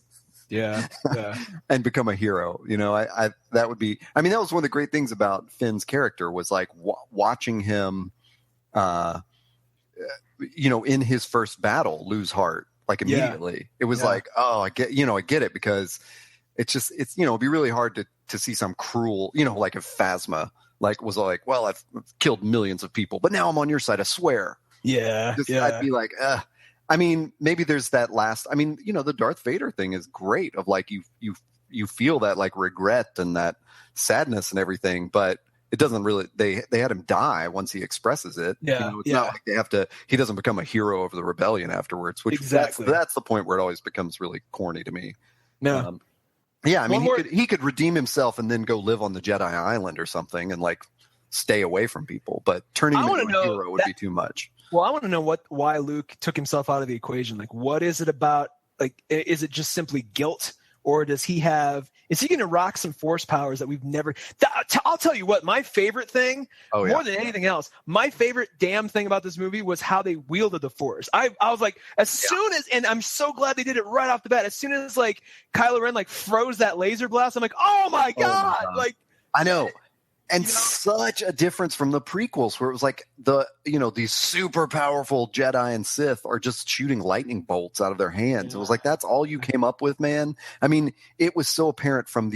Yeah. And become a hero. That would be. I mean, that was one of the great things about Finn's character was like watching him, in his first battle lose heart like immediately. Yeah. It was like, oh, I get it, because it's it'd be really hard to see some cruel, like if Phasma was like, well, I've killed millions of people, but now I'm on your side, I swear. Yeah. I'd be like, I mean, maybe there's that last. I mean, the Darth Vader thing is great. Of like you feel that like regret and that sadness and everything, but it doesn't really. They had him die once he expresses it. Yeah, it's not like they have to. He doesn't become a hero of the rebellion afterwards. Which exactly. That's the point where it always becomes really corny to me. No. Yeah, I mean, he could redeem himself and then go live on the Jedi Island or something and like stay away from people. But turning him into a hero would be too much. Well, I want to know why Luke took himself out of the equation. Like, what is it about? Like, is it just simply guilt, or is he going to rock some force powers that we've never? I'll tell you what, my favorite thing, more than anything else, my favorite damn thing about this movie was how they wielded the force. I was like, soon as, and I'm so glad they did it right off the bat. As soon as like Kylo Ren like froze that laser blast, I'm like, oh my god, like I know. And such a difference from the prequels where it was like these super powerful Jedi and Sith are just shooting lightning bolts out of their hands. Yeah. It was like, that's all you came up with, man. I mean, it was so apparent from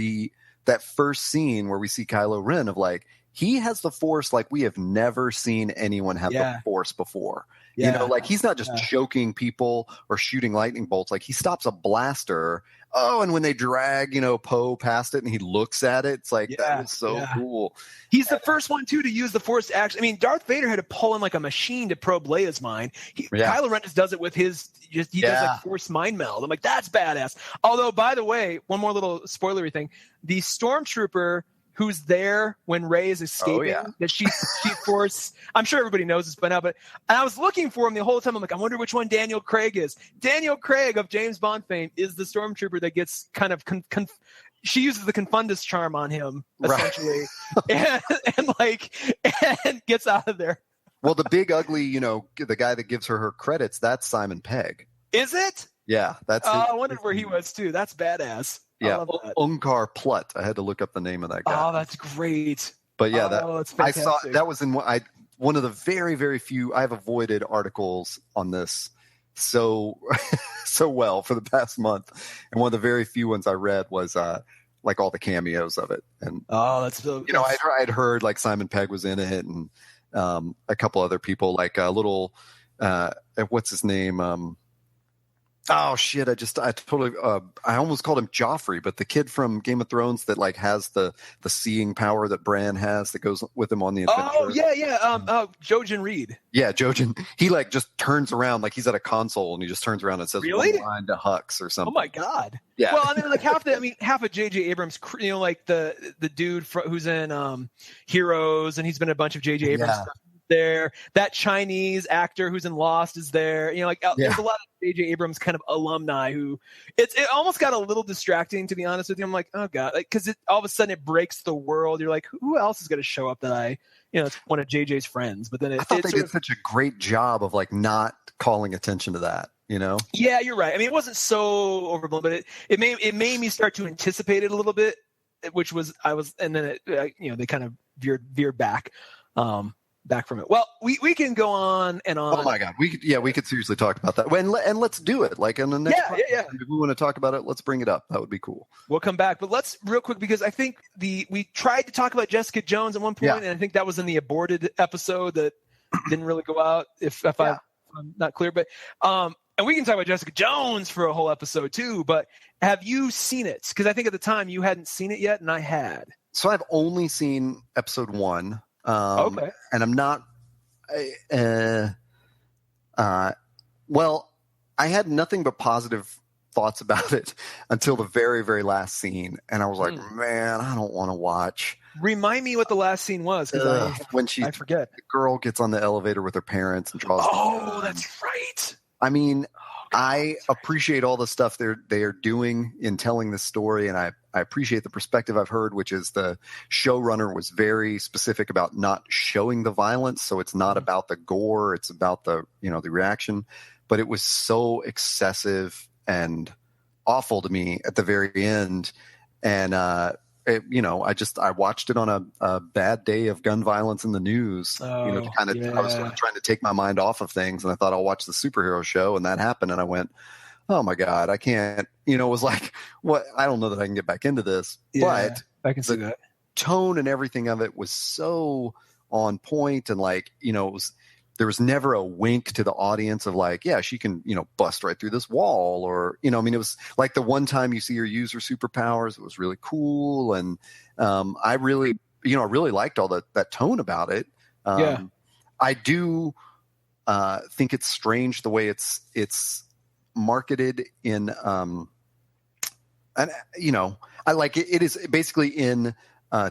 that first scene where we see Kylo Ren of like, he has the Force like we have never seen anyone have the Force before. Yeah. Like he's not just choking people or shooting lightning bolts. Like he stops a blaster. Oh, and when they drag, Poe past it and he looks at it, it's like, that was so cool. He's the first one, too, to use the Force to actually. I mean, Darth Vader had to pull in like a machine to probe Leia's mind. Kylo Ren just does it with his, he does like Force mind meld. I'm like, that's badass. Although, by the way, one more little spoilery thing. The stormtrooper who's there when Rey is escaping, that she Force. I'm sure everybody knows this by now, and I was looking for him the whole time. I'm like, I wonder which one Daniel Craig is. Daniel Craig of James Bond fame is the stormtrooper that gets kind of she uses the Confundus charm on him essentially, and gets out of there. Well, the big ugly, the guy that gives her credits, that's Simon Pegg. Is it? Yeah, that's. I wondered where he was too. That's badass. Yeah, Unkar Plutt. I had to look up the name of that guy. Oh, that's great. But yeah, I saw that was in one of the very, very few. I've avoided articles on this so well for the past month, and one of the very few ones I read was like all the cameos of it. And that's so. I'd heard like Simon Pegg was in it, and a couple other people, like a little what's his name. Oh shit! I totally. I almost called him Joffrey, but the kid from Game of Thrones that like has the seeing power that Bran has that goes with him on the adventure. Oh yeah. Jojen Reed. Yeah, Jojen. He like just turns around like he's at a console and he just turns around and says one line to Hux or something. Oh my god. Yeah. Well, I mean, like half of J.J. Abrams, like the dude who's in Heroes, and he's been in a bunch of J.J. Abrams stuff. There, that Chinese actor who's in Lost is there. There's a lot of J.J. Abrams kind of alumni who it almost got a little distracting, to be honest with you. I'm like, oh god, because all of a sudden it breaks the world. You're like, who else is going to show up that it's one of JJ's friends? But then I thought they did such a great job of like not calling attention to that. Yeah, you're right. I mean, it wasn't so overblown, but it made me start to anticipate it a little bit, which was and then they kind of veered back. Back from it. Well, we can go on and on. Oh my god, we could seriously talk about that. And let's do it. Like in the next yeah. If we want to talk about it, let's bring it up. That would be cool. We'll come back, but let's real quick, because I think we tried to talk about Jessica Jones at one point, and I think that was in the aborted episode that didn't really go out. If I'm not clear, but and we can talk about Jessica Jones for a whole episode too. But have you seen it? Because I think at the time you hadn't seen it yet, and I had. So I've only seen episode 1. Okay. And I'm not. Well, I had nothing but positive thoughts about it until the very, very last scene, and I was like, man, I don't want to watch. Remind me what the last scene was, because I forget. The girl gets on the elevator with her parents and draws. Oh, that's right. I mean, I appreciate all the stuff they are doing in telling this story, and I appreciate the perspective I've heard, which is the showrunner was very specific about not showing the violence, so it's not about the gore, it's about the the reaction, but it was so excessive and awful to me at the very end, and I watched it on a bad day of gun violence in the news. I was sort of trying to take my mind off of things, and I thought I'll watch the superhero show, and that happened, and I went, oh my God, I can't. It was like, what? I don't know that I can get back into this. Yeah, but I can see that. Tone and everything of it was so on point, and there was never a wink to the audience of like, yeah, she can, bust right through this wall, or, it was like the one time you see her use her superpowers, it was really cool. And I really liked all that tone about it. I do think it's strange the way it's marketed in, and I like it. It is basically in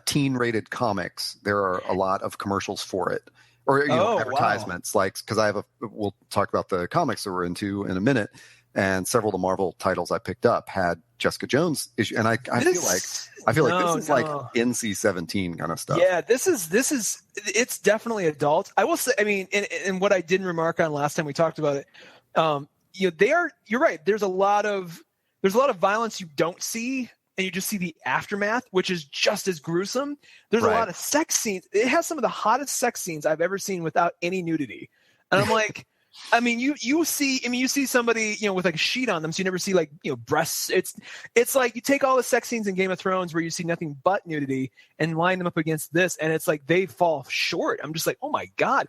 teen rated comics. There are a lot of commercials for it. Or advertisements, wow. Like, because we'll talk about the comics that we're into in a minute, and several of the Marvel titles I picked up had Jessica Jones issue, and I feel like this is like NC-17 kind of stuff. Yeah, this is it's definitely adult. I will say, I mean, and what I didn't remark on last time we talked about it, you're right. There's a lot of violence you don't see, and you just see the aftermath, which is just as gruesome. There's a lot of sex scenes. It has some of the hottest sex scenes I've ever seen without any nudity. And I'm like, I mean, you see somebody, with like a sheet on them, so you never see like, breasts. It's like you take all the sex scenes in Game of Thrones where you see nothing but nudity and line them up against this, and it's like they fall short. I'm just like, oh my God.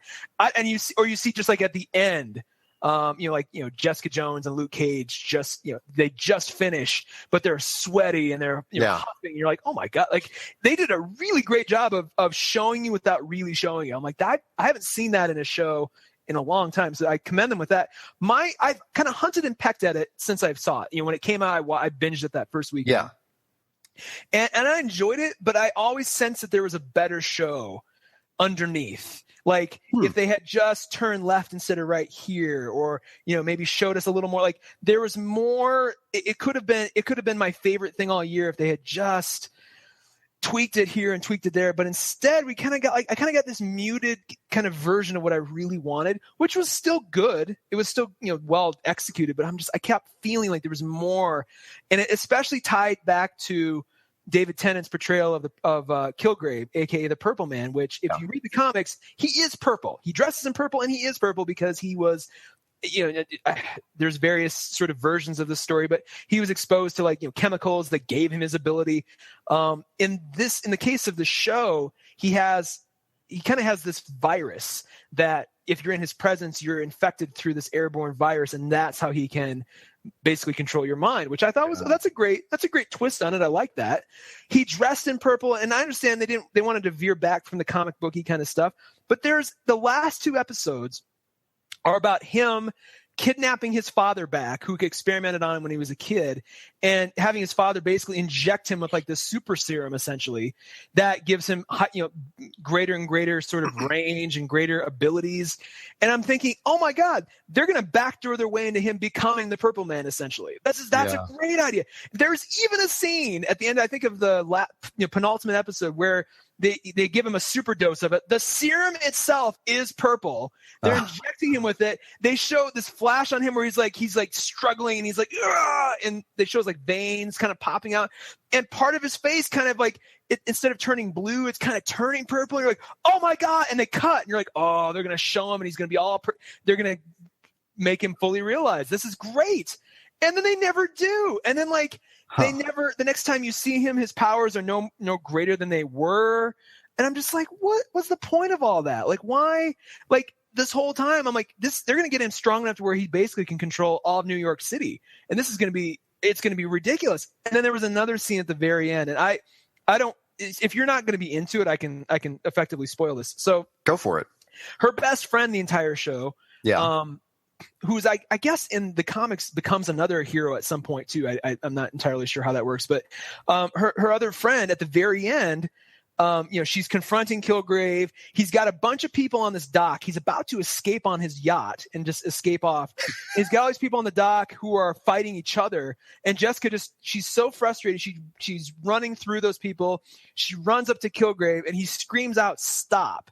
You see just like at the end, Jessica Jones and Luke Cage they just finish, but they're sweaty and they're huffing. You're like, oh my God, like they did a really great job of showing you without really showing you. I'm like, that I haven't seen that in a show in a long time, so I commend them with that. I've kind of hunted and pecked at it since I saw it. When it came out, I binged it that first week. Yeah, and I enjoyed it, but I always sensed that there was a better show underneath. Like if they had just turned left instead of right here, or maybe showed us a little more, like there was more. It could have been my favorite thing all year if they had just tweaked it here and tweaked it there. But instead, I kind of got this muted kind of version of what I really wanted, which was still good. It was still well executed, but I kept feeling like there was more, and it especially tied back to David Tennant's portrayal of Kilgrave, aka the Purple Man, which if you read the comics, he is purple. He dresses in purple, and he is purple because he was, there's various sort of versions of the story, but he was exposed to chemicals that gave him his ability. In the case of the show, he kind of has this virus that if you're in his presence, you're infected through this airborne virus, and that's how he can basically control your mind, which I thought that's a great twist on it. I like that. He dressed in purple, and I understand they wanted to veer back from the comic booky kind of stuff, but there's the last 2 episodes are about him kidnapping his father back, who experimented on him when he was a kid, and having his father basically inject him with like this super serum, essentially, that gives him greater and greater sort of range and greater abilities. And I'm thinking, oh my God, they're going to backdoor their way into him becoming the Purple Man, essentially. That's a great idea. There's even a scene at the end, I think, of the penultimate episode where they give him a super dose of it. The serum itself is purple. They're injecting him with it. They show this flash on him where he's like struggling, and he's like, ugh! And they show his like veins kind of popping out, and part of his face kind of like instead of turning blue, it's kind of turning purple. And you're like, oh my God! And they cut, and you're like, oh, they're gonna show him, and he's gonna be they're gonna make him fully realize this is great. And then they never do. And then the next time you see him, his powers are no greater than they were. And I'm just like, what was the point of all that? Like, why? Like this whole time, I'm like, they're going to get him strong enough to where he basically can control all of New York City. And it's going to be ridiculous. And then there was another scene at the very end. And I don't if you're not going to be into it, I can effectively spoil this. So go for it. Her best friend the entire show, who's I guess in the comics becomes another hero at some point too. I'm not entirely sure how that works, but her other friend at the very end, she's confronting Kilgrave. He's got a bunch of people on this dock. He's about to escape on his yacht and just escape off. He's got all these people on the dock who are fighting each other. And Jessica she's so frustrated. She's running through those people. She runs up to Kilgrave and he screams out, "Stop."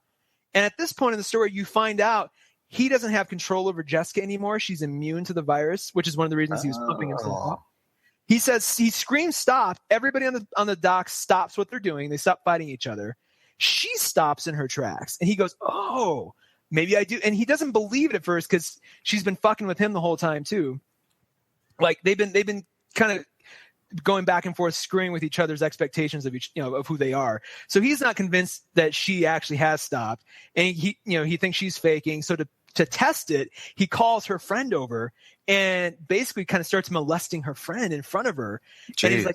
And at this point in the story, you find out he doesn't have control over Jessica anymore. She's immune to the virus, which is one of the reasons he was pumping himself up. He screams, "Stop." Everybody on the dock stops what they're doing. They stop fighting each other. She stops in her tracks and he goes, "Oh, maybe I do." And he doesn't believe it at first because she's been fucking with him the whole time too. Like they've been kind of going back and forth, screwing with each other's expectations of of who they are. So he's not convinced that she actually has stopped. And he thinks she's faking. So to test it, he calls her friend over and basically kind of starts molesting her friend in front of her. Jeez. And he's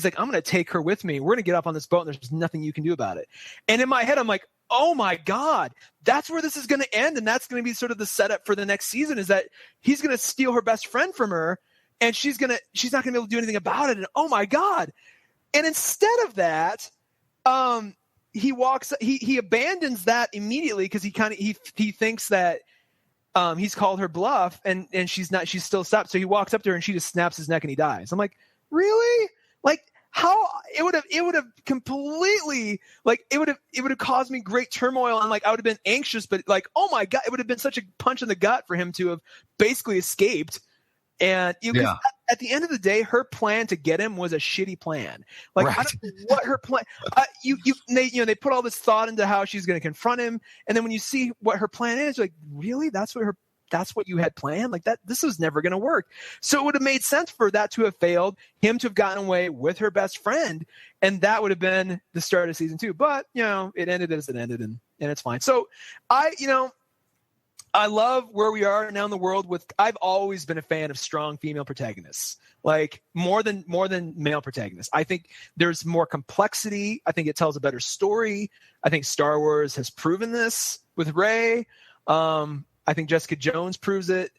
like, "I'm going to take her with me. We're going to get up on this boat and there's nothing you can do about it." And in my head, I'm like, oh my God, that's where this is going to end. And that's going to be sort of the setup for the next season, is that he's going to steal her best friend from her and she's not going to be able to do anything about it. And oh my God. And instead of that, he abandons that immediately because he thinks that he's called her bluff and she's still stopped. So he walks up to her and she just snaps his neck and he dies. I'm like, really? Like how it would have completely, like it would have caused me great turmoil and like I would have been anxious, but like, oh my God, it would have been such a punch in the gut for him to have basically escaped. And at the end of the day, her plan to get him was a shitty plan. Like, right. I don't know what her plan. They put all this thought into how she's going to confront him, and then when you see what her plan is, you're like, really? That's what you had planned? Like that? This was never going to work. So it would have made sense for that to have failed, him to have gotten away with her best friend, and that would have been the start of season 2. But it ended as it ended, and it's fine. So I love where we are now in the world I've always been a fan of strong female protagonists, like more than male protagonists. I think there's more complexity. I think it tells a better story. I think Star Wars has proven this with Rey. I think Jessica Jones proves it.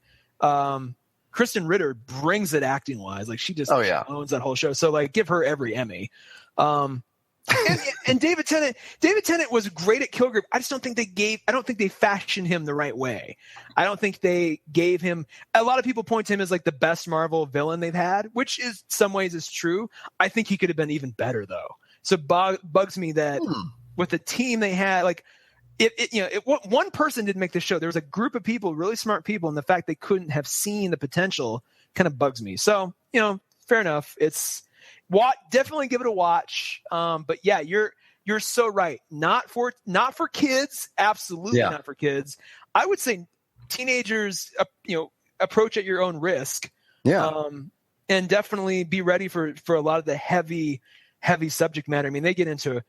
Kristen Ritter brings it acting wise. Like she just owns that whole show. So like give her every Emmy. And David Tennant was great at Kilgrave. I don't think they fashioned him the right way. I don't think they gave him, a lot of people point to him as like the best Marvel villain they've had, which is some ways is true. I think he could have been even better though. So bugs me that with the team they had, like one person didn't make the show. There was a group of people, really smart people, and the fact they couldn't have seen the potential kind of bugs me. So, fair enough. Definitely give it a watch. But yeah, you're so right. Not for kids. Absolutely not for kids. I would say teenagers, approach at your own risk. Yeah. And definitely be ready for a lot of the heavy subject matter. I mean, they get into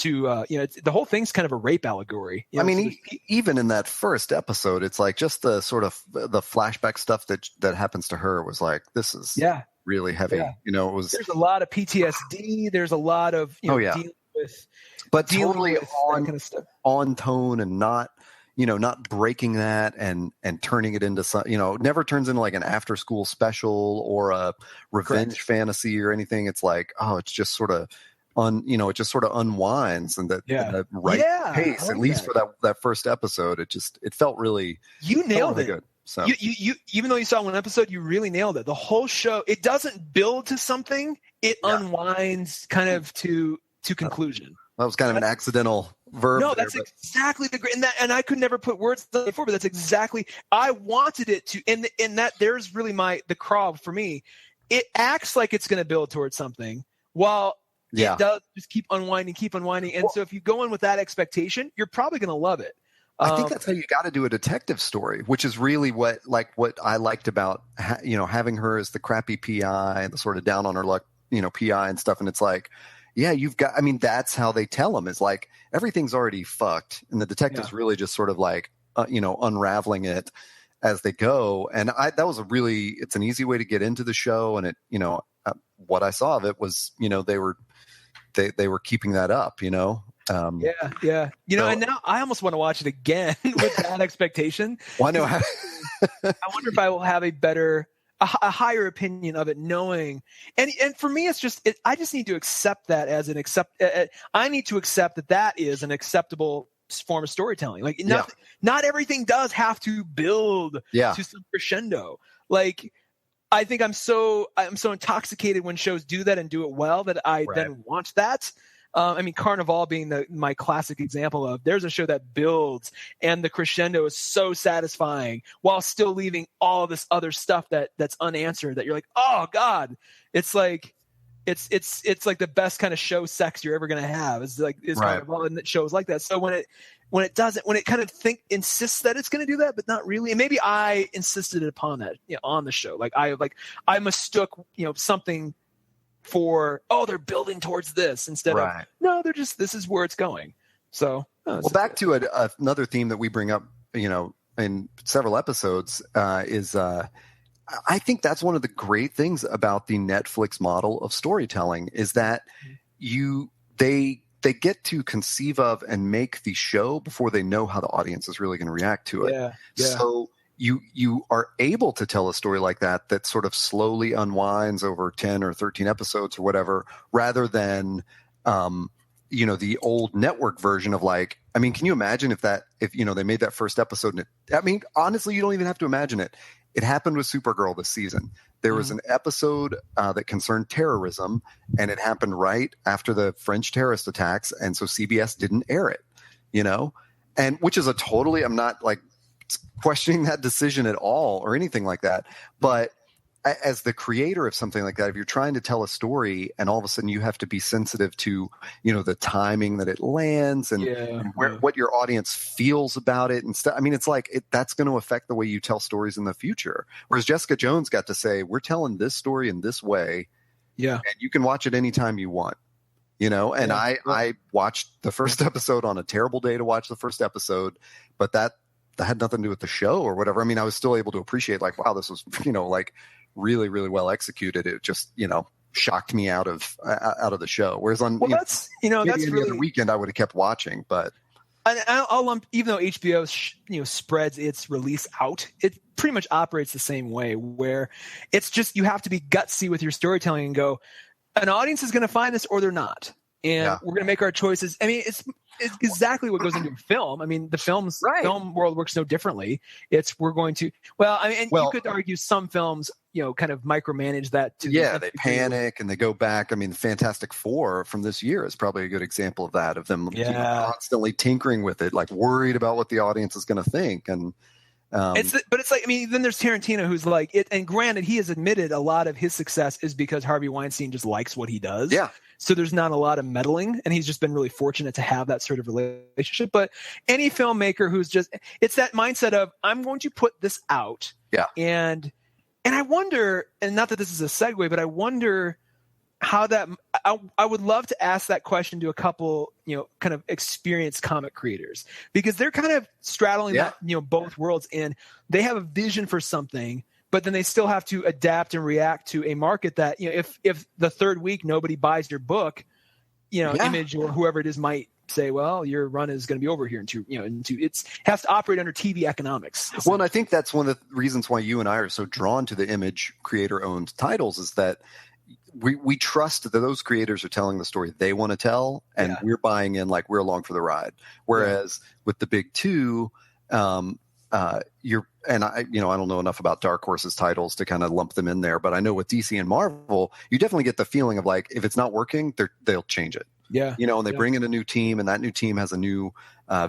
the whole thing's kind of a rape allegory. Even in that first episode, it's like just the sort of the flashback stuff that happens to her was like, this is really heavy. Yeah. There's a lot of PTSD. There's a lot of dealing with, but totally with on that kind of stuff. On tone and not breaking that and turning it into some, never turns into like an after school special or a revenge fantasy or anything. It's like, it's just sort of it just sort of unwinds and the right pace, at least for that first episode. It felt really, you nailed it. Good. So you even though you saw one episode, you really nailed it. The whole show, it doesn't build to something; it unwinds kind of to conclusion. That was kind of an accidental verb. No, that's exactly the great, and I could never put words on it before, but that's exactly. I wanted it to, in that there's really the crawl for me. It acts like it's going to build towards something, while it does just keep unwinding, and so if you go in with that expectation, you're probably going to love it. I think that's how you got to do a detective story, which is really what I liked about having her as the crappy PI and the sort of down on her luck PI and stuff. And it's like, you've got. I mean, that's how they tell them. Is like everything's already fucked, and the detective's really just sort of like unraveling it as they go. And it's an easy way to get into the show. And it what I saw of it was they were they were keeping that up, you know. Yeah. And now I almost want to watch it again with that expectation. Well, I know. I wonder if I will have a higher opinion of it, knowing, and for me, it's just, I just need to accept that as I need to accept that is an acceptable form of storytelling. Like not everything does have to build to some crescendo. Like, I think I'm so intoxicated when shows do that and do it well that I then want that. I mean, Carnival being my classic example of, there's a show that builds and the crescendo is so satisfying while still leaving all this other stuff that's unanswered, that you're like, oh God, it's like, it's like the best kind of show sex you're ever going to have is Carnival, and it shows like that. So when it doesn't, when it kind of insists that it's going to do that, but not really. And maybe I insisted upon that, on the show. I mistook, something for, they're building towards this instead of, no, they're just, this is where it's going. So, back to another theme that we bring up, in several episodes, is, I think that's one of the great things about the Netflix model of storytelling is that they get to conceive of and make the show before they know how the audience is really going to react to it. Yeah. So you are able to tell a story like that sort of slowly unwinds over 10 or 13 episodes or whatever, rather than, the old network version of can you imagine if they made that first episode honestly, you don't even have to imagine it. It happened with Supergirl this season. There was an episode that concerned terrorism, and it happened right after the French terrorist attacks. And so CBS didn't air it, and which is I'm not questioning that decision at all or anything like that. But as the creator of something like that, if you're trying to tell a story and all of a sudden you have to be sensitive to, the timing that it lands and what your audience feels about it and stuff. I mean, it's that's going to affect the way you tell stories in the future. Whereas Jessica Jones got to say, we're telling this story in this way. Yeah. And you can watch it anytime you want, and I watched the first episode on a terrible day to watch the first episode, but that had nothing to do with the show or whatever. I mean, I was still able to appreciate wow, this was, really, really well executed. It just, shocked me out of the show. Whereas on, that's really the other weekend I would have kept watching, but I'll lump, even though HBO, spreads its release out, it pretty much operates the same way where it's just, you have to be gutsy with your storytelling and go, an audience is going to find this or they're not. And we're going to make our choices. I mean, it's exactly what goes into film. I mean, the film world works no differently. You could argue some films, kind of micromanage that too. Yeah, they panic and they go back. I mean, Fantastic Four from this year is probably a good example of that, of them constantly tinkering with it, worried about what the audience is going to think. And then there's Tarantino, who's like it. And granted, he has admitted a lot of his success is because Harvey Weinstein just likes what he does. Yeah. So there's not a lot of meddling, and he's just been really fortunate to have that sort of relationship. But any filmmaker it's that mindset of, I'm going to put this out. Yeah. And I wonder, and not that this is a segue, but I wonder how that, I would love to ask that question to a couple, kind of experienced comic creators, because they're kind of straddling that, both worlds, and they have a vision for something, but then they still have to adapt and react to a market that, if the third week nobody buys your book, Image or whoever it is might say, well, your run is going to be over here it has to operate under TV economics. Well, and I think that's one of the reasons why you and I are so drawn to the Image creator-owned titles, is that we trust that those creators are telling the story they want to tell, and we're buying in, we're along for the ride. Whereas with the big two, I don't know enough about Dark Horse's titles to kind of lump them in there, but I know with DC and Marvel, you definitely get the feeling of if it's not working, they'll change it. Yeah. And they bring in a new team, and that new team has a new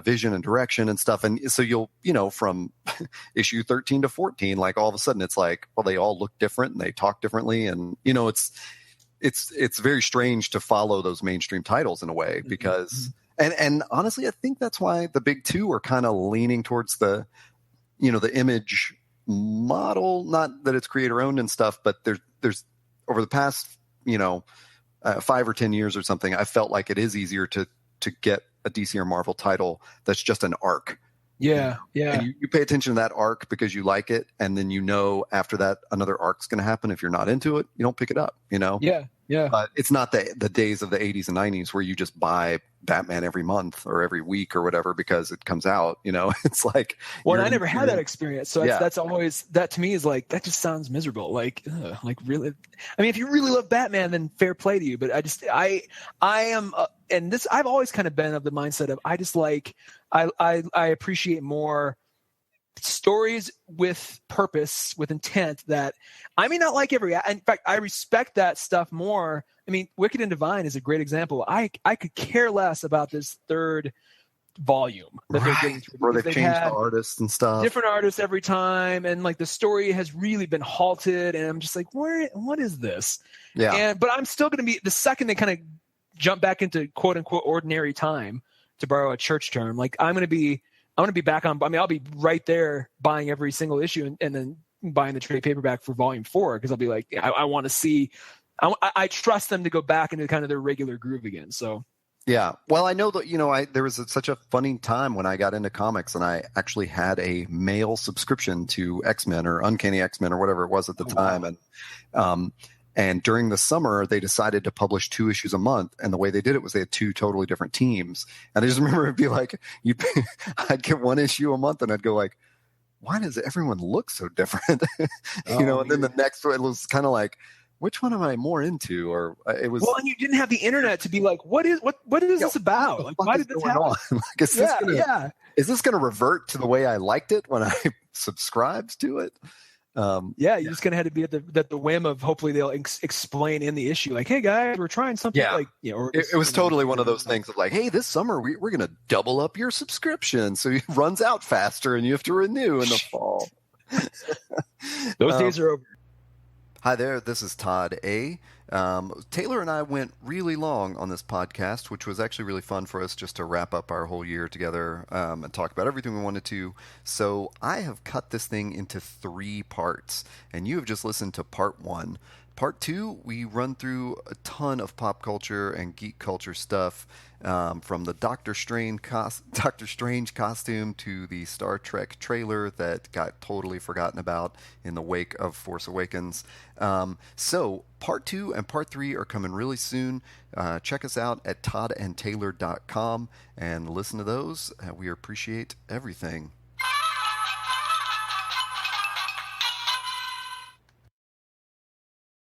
vision and direction and stuff. And so you'll, from issue 13 to 14, all of a sudden it's they all look different and they talk differently. And, it's very strange to follow those mainstream titles in a way, because, and honestly, I think that's why the big two are kind of leaning towards the Image model, not that it's creator owned and stuff, but there's over the past, 5 or 10 years or something, I felt like it is easier to get a DC or Marvel title that's just an arc. Yeah. Yeah. And you pay attention to that arc because you like it. And then, after that, another arc's going to happen. If you're not into it, you don't pick it up, Yeah. Yeah. But it's not the days of the 80s and 90s where you just buy Batman every month or every week or whatever because it comes out. It's like, well, I never had that experience, so yeah. that's always, that to me is like, that just sounds miserable. Like, ugh, like really. I mean, if you really love Batman, then fair play to you. But I am, and this, I've always kind of been of the mindset of, I just like, I appreciate more stories with purpose, with intent, that I may not like in fact, I respect that stuff more. I mean, Wicked and Divine is a great example. I could care less about this third volume that they're getting through, where they've changed the artists and stuff, different artists every time, and like the story has really been halted, and I'm just like, what is this? Yeah. But I'm still going to be, the second they kind of jump back into quote unquote ordinary time, to borrow a church term, like I'm going to be back on. I mean, I'll be right there buying every single issue and then buying the trade paperback for volume 4, because I'll be like, I want to see. I trust them to go back into kind of their regular groove again. So yeah, well, I know that there was such a funny time when I got into comics, and I actually had a mail subscription to X-Men or Uncanny X-Men or whatever it was at the time, wow. And during the summer, they decided to publish 2 issues a month. And the way they did it was they had 2 totally different teams. And I just remember it'd be like, I'd get 1 issue a month, and I'd go like, why does everyone look so different? And then the next one, it was kind of like, which one am I more into? Or it was, well, and you didn't have the internet to be like, what is this about? Like, why did this happen? Like, is this going to revert to the way I liked it when I subscribed to it? You're just gonna have to be at the whim of, hopefully they'll explain in the issue, like, hey guys, we're trying something. Yeah. Like, or it was totally one of those things of like, hey, this summer we're gonna double up your subscription, so it runs out faster and you have to renew in the fall. Those days are over. Hi there, this is Todd A. Taylor and I went really long on this podcast, which was actually really fun for us just to wrap up our whole year together and talk about everything we wanted to. So I have cut this thing into 3 parts, and you have just listened to part 1. Part 2, we run through a ton of pop culture and geek culture stuff, from the Doctor Strange costume to the Star Trek trailer that got totally forgotten about in the wake of Force Awakens. So part 2 and part 3 are coming really soon. Check us out at toddandtaylor.com and listen to those. We appreciate everything.